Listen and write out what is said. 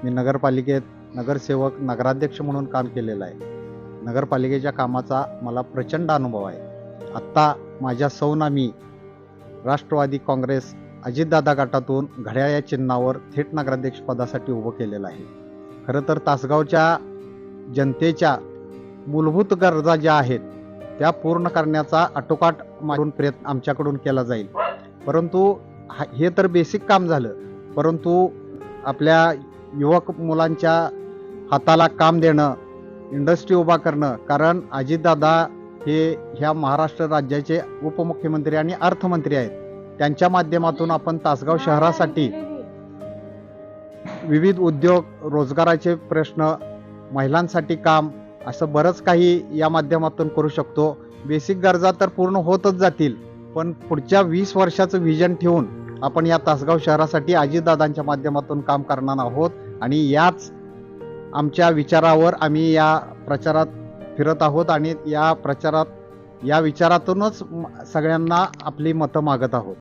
मी नगरपालिकेत नगरसेवक नगराध्यक्ष म्हणून काम केलेलं आहे. नगरपालिकेच्या कामाचा मला प्रचंड अनुभव आहे. आत्ता माझ्या सौना मी राष्ट्रवादी काँग्रेस अजितदादा गटातून घड्याळ या चिन्हावर थेट नगराध्यक्षपदासाठी उभं केलेलं आहे. खरं तर तासगावच्या जनतेच्या मूलभूत गरजा ज्या आहेत त्या पूर्ण करण्याचा आटोकाट मारून प्रयत्न आमच्याकडून केला जाईल. परंतु हे तर बेसिक काम झालं, परंतु आपल्या युवक मुलांच्या हाताला काम देणं, इंडस्ट्री उभा करणं, कारण अजितदादा हे ह्या महाराष्ट्र राज्याचे उपमुख्यमंत्री आणि अर्थमंत्री आहेत. त्यांच्या माध्यमातून आपण तासगाव शहरासाठी विविध उद्योग, रोजगाराचे प्रश्न, महिलांसाठी काम, असं बरंच काही या माध्यमातून करू शकतो. बेसिक गरजा तर पूर्ण होतच जातील, पण पुढच्या 20 वर्षाचं व्हिजन ठेवून आपण या तासगाव शहरासाठी अजितदादांच्या माध्यमातून काम करणार आहोत. आणि याच आमच्या विचारावर आम्ही या प्रचारात फिरत आहोत आणि या विचारातूनच सगळ्यांना आपली मतं मागत आहोत.